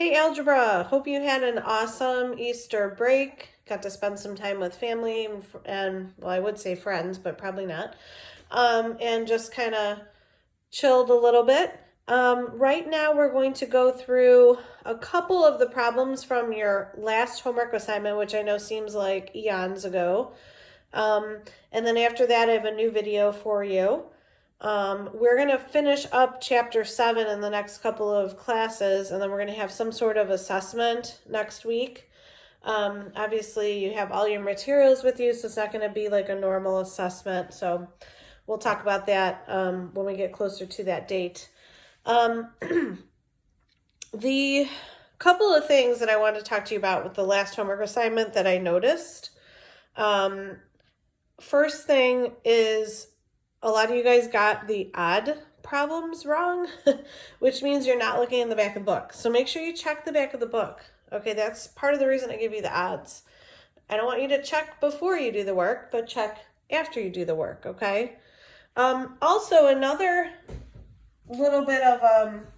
Hey Algebra, hope you had an awesome Easter break. Got to spend some time with family and well, I would say friends, but probably not. And just kind of chilled a little bit. Right now we're going to go through a couple of the problems from your last homework assignment, which I know seems like eons ago. And then after that, I have a new video for you. We're going to finish up chapter 7 in the next couple of classes, and then we're going to have some sort of assessment next week. Obviously, you have all your materials with you, so it's not going to be like a normal assessment. So we'll talk about that when we get closer to that date. The couple of things that I wanted to talk to you about with the last homework assignment that I noticed. First thing is a lot of you guys got the odd problems wrong, which means you're not looking in the back of the book. So make sure you check the back of the book. Okay, that's part of the reason I give you the odds. I don't want you to check before you do the work, but check after you do the work, okay? Also, another little bit of,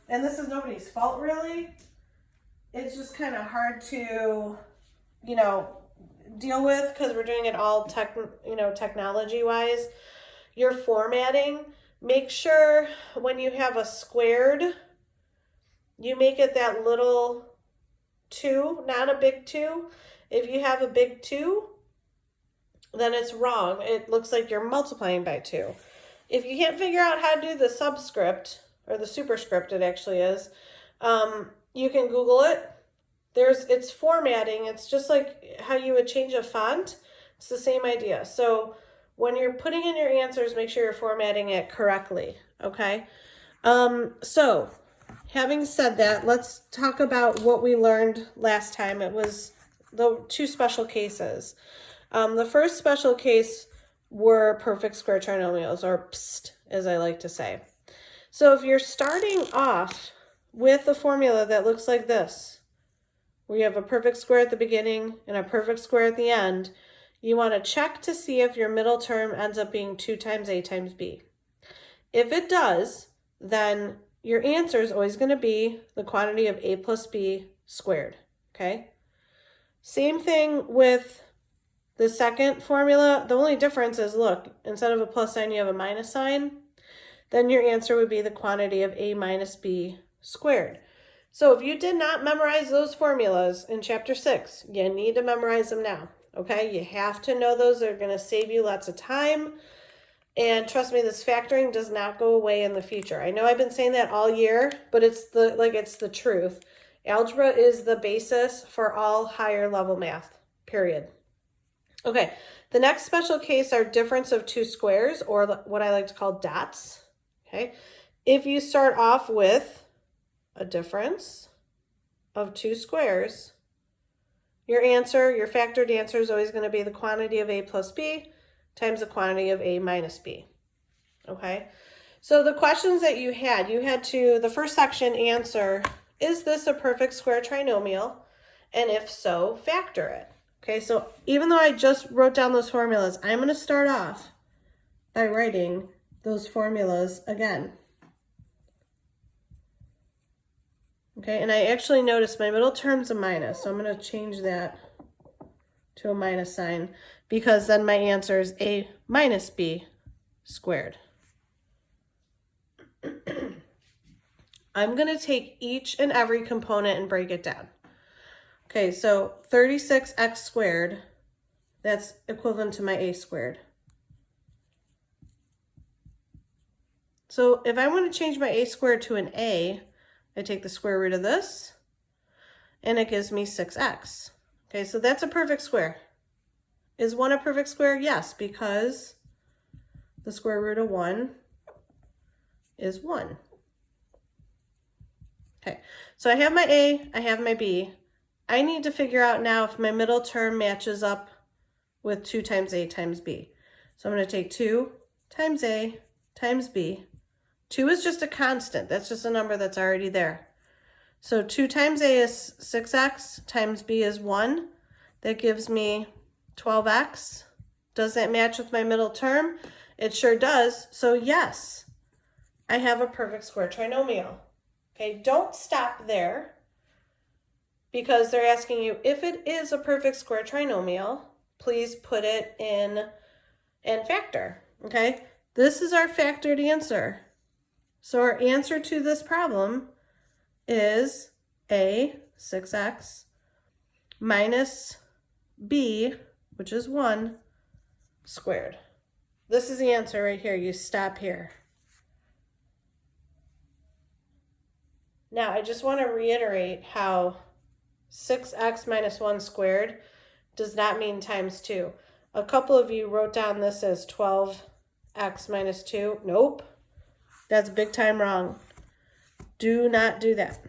and this is nobody's fault really, it's just kind of hard to, deal with because we're doing it all technology-wise. Your formatting, make sure when you have a squared, you make it that little 2, not a big 2. If you have a big 2, then it's wrong. It looks like you're multiplying by 2. If you can't figure out how to do the subscript, or the superscript it actually is, you can Google it. It's formatting. It's just like how you would change a font. It's the same idea. So when you're putting in your answers, make sure you're formatting it correctly, okay? So having said that, let's talk about what we learned last time. It was the 2 special cases. The first special case were perfect square trinomials, or PST, as I like to say. So if you're starting off with a formula that looks like this, where you have a perfect square at the beginning and a perfect square at the end, you want to check to see if your middle term ends up being 2 times a times b. If it does, then your answer is always going to be the quantity of a plus b squared, okay? Same thing with the second formula. The only difference is, look, instead of a plus sign, you have a minus sign. Then your answer would be the quantity of a minus b squared. So if you did not memorize those formulas in chapter 6, you need to memorize them now. Okay, you have to know those. They're going to save you lots of time. And trust me, this factoring does not go away in the future. I know I've been saying that all year, but it's the truth. Algebra is the basis for all higher level math, period. Okay, the next special case are difference of 2 squares, or what I like to call dots. Okay, if you start off with a difference of 2 squares, your factored answer is always going to be the quantity of a plus b times the quantity of a minus b. Okay, so the questions that you had to, the first section, answer, is this a perfect square trinomial? And if so, factor it. Okay, so even though I just wrote down those formulas, I'm going to start off by writing those formulas again. Okay, and I actually noticed my middle term's a minus, so I'm going to change that to a minus sign, because then my answer is a minus b squared. I'm going to take each and every component and break it down. Okay, so 36x squared, that's equivalent to my a squared. So if I want to change my a squared to an a, I take the square root of this, and it gives me 6x. Okay, so that's a perfect square. Is 1 a perfect square? Yes, because the square root of 1 is 1. Okay, so I have my a, I have my b. I need to figure out now if my middle term matches up with 2 times a times b. So I'm going to take 2 times a times b. 2 is just a constant. That's just a number that's already there. So 2 times a is 6x, times b is 1. That gives me 12x. Does that match with my middle term? It sure does. So yes, I have a perfect square trinomial. Okay, don't stop there. because they're asking you if it is a perfect square trinomial, please put it in and factor, okay? This is our factored answer. So our answer to this problem is A, 6x, minus B, which is 1, squared. This is the answer right here. You stop here. Now, I just want to reiterate how 6x minus 1 squared does not mean times 2. A couple of you wrote down this as 12x minus 2. Nope. That's big time wrong. Do not do that.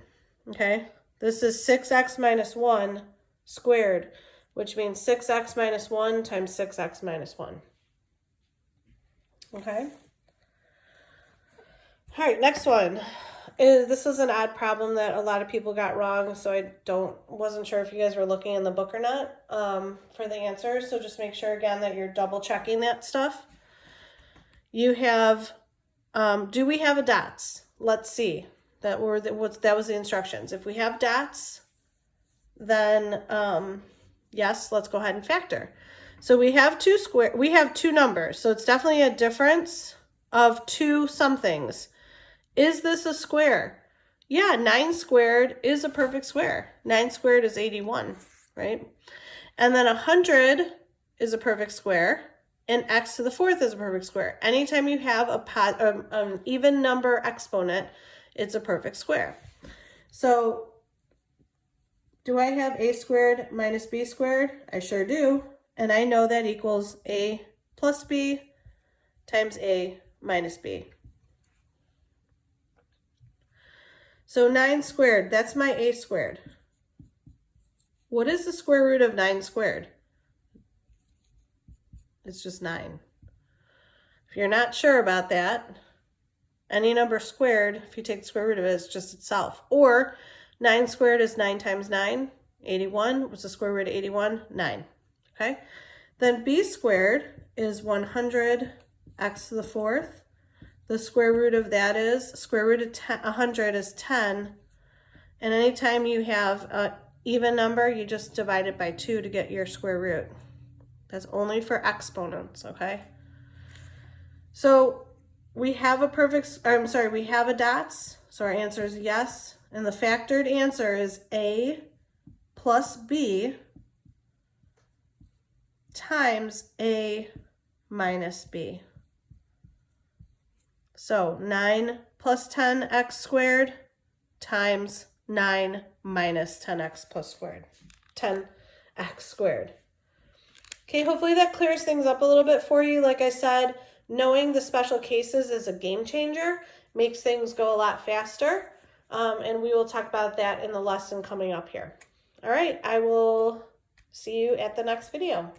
Okay? This is 6x minus 1 squared, which means 6x minus 1 times 6x minus 1. Okay? All right, next one. This is an odd problem that a lot of people got wrong, so I wasn't sure if you guys were looking in the book or not for the answers. So just make sure again that you're double checking that stuff. You have, do we have a dots? Let's see. That was the instructions. If we have dots, then yes, let's go ahead and factor. So we have two numbers, so it's definitely a difference of 2 somethings. Is this a square? Yeah, 9 squared is a perfect square. 9 squared is 81, right? And then 100 is a perfect square, and x to the 4th is a perfect square. Anytime you have an even number exponent, it's a perfect square. So do I have a squared minus b squared? I sure do. And I know that equals a plus b times a minus b. So 9 squared, that's my a squared. What is the square root of 9 squared? It's just 9. If you're not sure about that, any number squared, if you take the square root of it, it's just itself. Or 9 squared is 9 times 9, 81. What's the square root of 81? 9. Okay? Then b squared is 100 x to the 4th. The square root of that is, square root of 100 is 10. And anytime you have an even number, you just divide it by 2 to get your square root. That's only for exponents, okay? So we have we have a dots. So our answer is yes. And the factored answer is a plus b times a minus b. So 9 plus 10x squared times 9 minus 10x plus squared. 10x squared. Okay, hopefully that clears things up a little bit for you. Like I said, knowing the special cases is a game changer, makes things go a lot faster. And we will talk about that in the lesson coming up here. All right, I will see you at the next video.